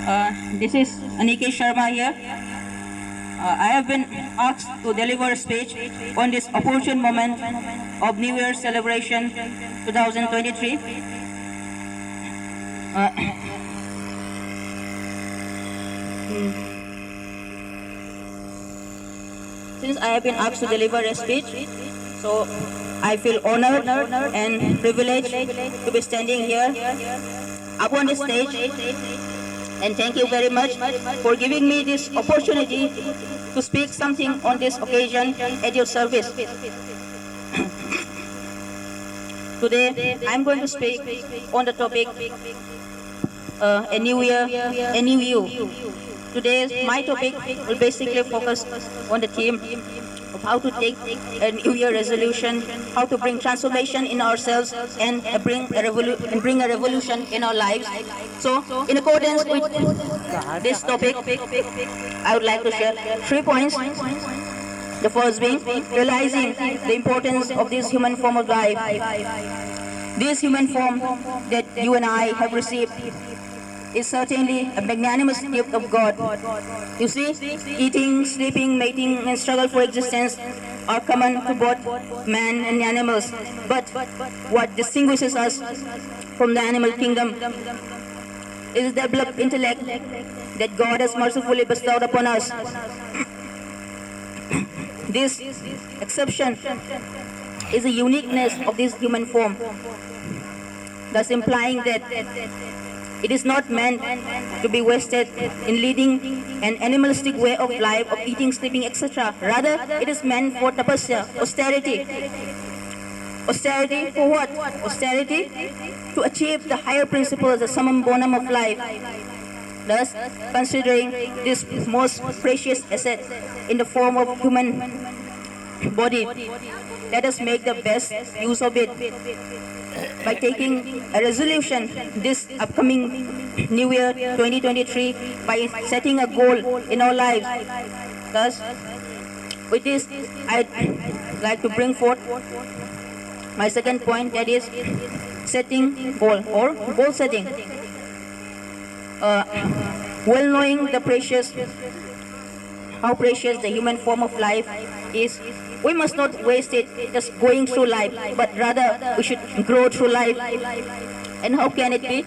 This is Anikesh Sharma here. I have been asked to deliver a speech on this opportune moment of New Year celebration 2023. Uh, since I have been asked to deliver a speech, so I feel honored and privileged to be standing here up on the stage, and thank you very much for giving me this opportunity to speak something on this occasion at your service. Today, I'm going to speak on the topic, a new year, a new you. Today, my topic will basically focus on the theme of how to take a new year resolution, how to bring transformation in ourselves, and bring a revolution in our lives. So, in accordance with this topic, I would like to share 3 points. The first being realizing the importance of this human form of life. This human form that you and I have received is certainly a magnanimous gift of God. You see, eating, sleeping, mating, and struggle for existence are common to both man and animals. But what distinguishes us from the animal kingdom is the developed intellect that God has mercifully bestowed upon us. This exception is a uniqueness of this human form, thus implying that it is not meant to be wasted in leading an animalistic way of life, of eating, sleeping, etc. Rather, it is meant for tapasya, austerity. Austerity for what? Austerity to achieve the higher principles, the summum bonum of life. Thus, considering this most precious asset in the form of human body, let us make the best use of it by taking a resolution this upcoming New Year 2023, by setting a goal in our lives. Thus, with this, I'd like to bring forth my second point, that is setting goal or goal setting. Well knowing how precious the human form of life is, we must not waste it just going through life, but rather we should grow through life. And how can it be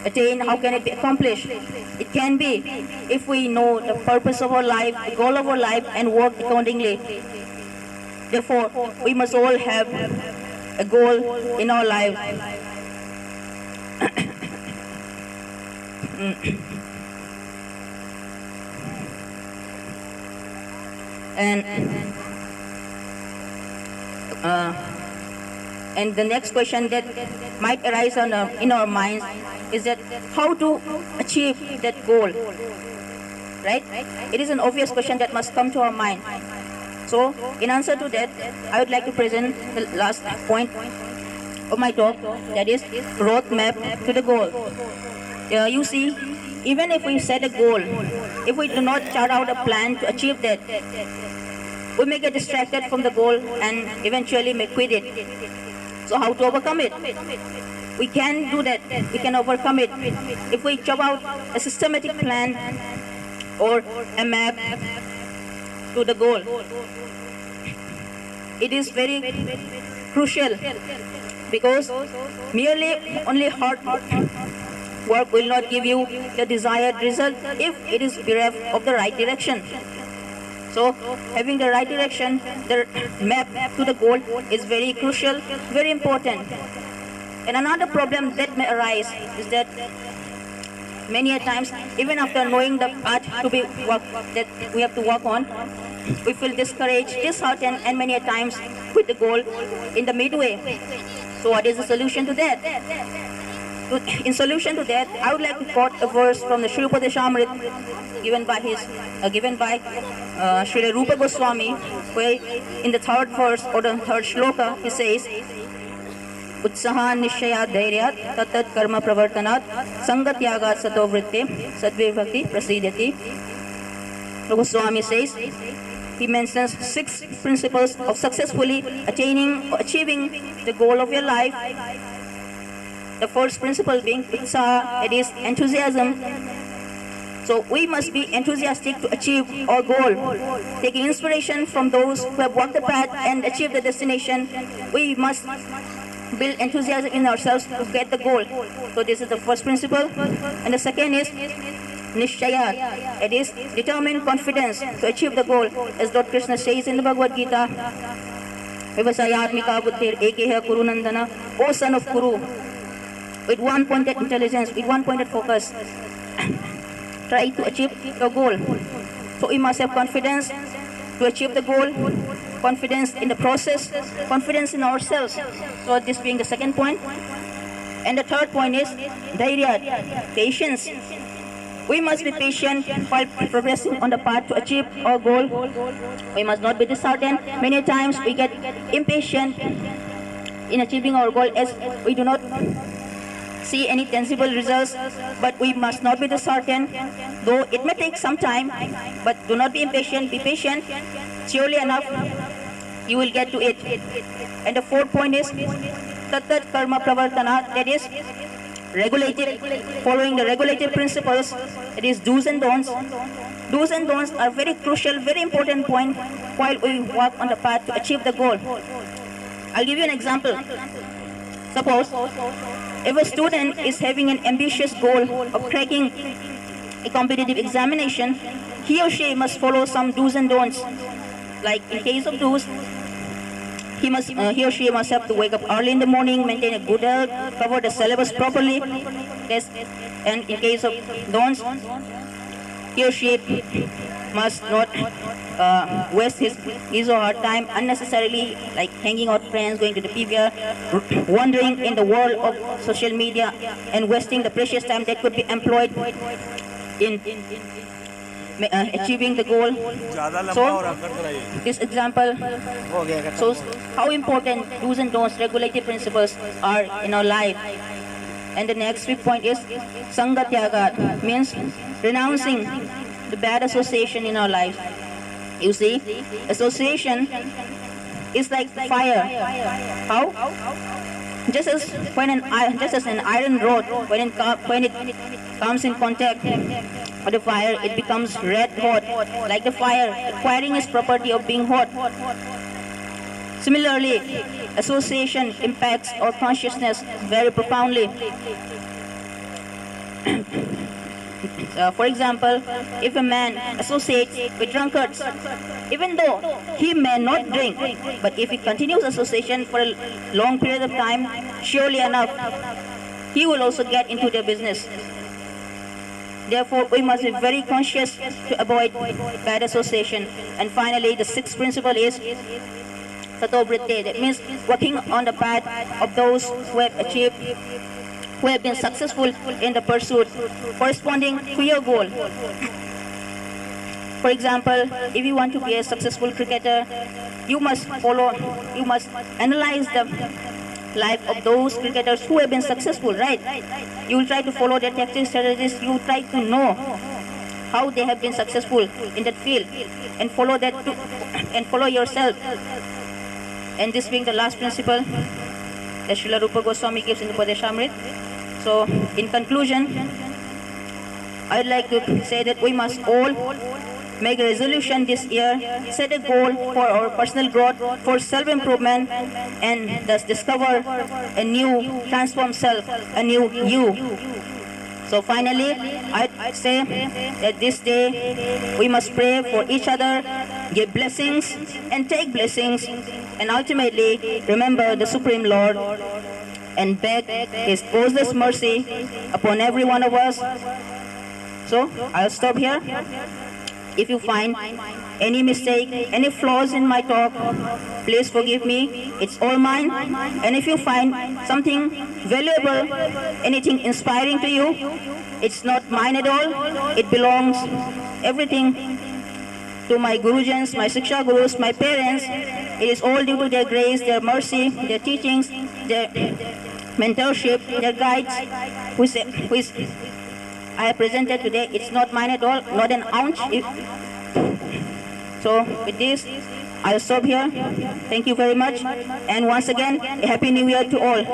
attained? How can it be accomplished? It can be if we know the purpose of our life, the goal of our life, and work accordingly. Therefore, we must all have a goal in our life. And the next question that might arise in our minds is that how to achieve that goal, right? It is an obvious question that must come to our mind. So, in answer to that, I would like to present the last point of my talk, that is roadmap to the goal. You see, even if we set a goal, if we do not chart out a plan to achieve that, we may get distracted from the goal and eventually may quit it. So how to overcome it? We can do that. We can overcome it if we chart out a systematic plan or a map to the goal. It is very crucial because merely only hard work will not give you the desired result if it is bereft of the right direction. So, having the right direction, the map to the goal is very crucial, very important. And another problem that may arise is that many a times, even after knowing the path that we have to work on, we feel discouraged, disheartened, and many a times quit the goal in the midway. So, what is the solution to that? In solution to that, I would like to quote a verse from the Sri Upadeshamrit given by Sri Rupa Goswami, where in the third verse or the third shloka he says, Utsaha nishaya dhairyat tatat karma pravartanat sangatyagat sato vritte sadvibhakti prasidati. Goswami says, he mentions 6 principles of successfully achieving the goal of your life. The first principle being utsaha, it is enthusiasm. So we must be enthusiastic to achieve our goal. Taking inspiration from those who have walked the path and achieved the destination, we must build enthusiasm in ourselves to get the goal. So this is the first principle. And the second is Nishchaya. It is determined confidence to achieve the goal. As Lord Krishna says in the Bhagavad Gita, Vivasayatmika buddhir ekeha kurunandana, O son of Kuru, with one-pointed intelligence, with one-pointed focus, try to achieve your goal. So we must have confidence to achieve the goal, confidence in the process, confidence in ourselves. So this being the second point. And the third point is dhairya, patience. We must be patient while progressing on the path to achieve our goal. We must not be disheartened. Many times we get impatient in achieving our goal as we do not see any tangible results, but we must not be disheartened, though it may take some time, but do not be impatient, be patient. Surely enough, you will get to it. And the fourth point is Tattat Karma Pravartana, that is regulated, following the regulated principles, it is do's and don'ts. Do's and don'ts are very crucial, very important point while we walk on the path to achieve the goal. I'll give you an example. Suppose if a student is having an ambitious goal of cracking a competitive examination, he or she must follow some do's and don'ts. Like in case of do's, he or she must have to wake up early in the morning, maintain a good health, cover the syllabus properly. And in case of don'ts, he or she must not waste his or her time unnecessarily, like hanging out with friends, going to the PVR, wandering in the world of social media, and wasting the precious time that could be employed in achieving the goal. So, this example shows how important do's and don'ts, regulated principles are in our life. And the next big point is Sangha Tyaga, means renouncing the bad association in our lives. You see, association is like fire. How? Just as an iron rod, when it comes in contact with the fire, it becomes red hot, like the fire acquiring its property of being hot. Similarly, association impacts our consciousness very profoundly. For example, if a man associates with drunkards, even though he may not drink, but if he continues association for a long period of time, surely enough, he will also get into their business. Therefore, we must be very conscious to avoid bad association. And finally, the sixth principle is Tato Vritti. That means walking on the path of those who have achieved, who have been successful in the pursuit corresponding to your goal. For example, if you want to be a successful cricketer, you must analyze the life of those cricketers who have been successful, right? You will try to follow their tactics, strategies, you will try to know how they have been successful in that field and follow that and follow yourself. And this being the last principle that Srila Rupa Goswami gives in the Upadeshamrit. So, in conclusion, I'd like to say that we must all make a resolution this year, set a goal for our personal growth, for self-improvement, and thus discover a new transformed self, a new you. So finally, I'd say that this day we must pray for each other, give blessings and take blessings, and ultimately remember the Supreme Lord and beg His causeless mercy upon every one of us. So I'll stop here. If you find any mistake, any flaws in my talk, please forgive me. It's all mine. And if you find something valuable, anything inspiring to you, it's not mine at all. It belongs everything to my Gurujans, my Siksha Gurus, my parents. It is all due to their grace, their mercy, their teachings, their mentorship, their guides, which I have presented today. It's not mine at all, not an ounce. So with this, I'll stop here. Thank you very much. And once again, a Happy New Year to all.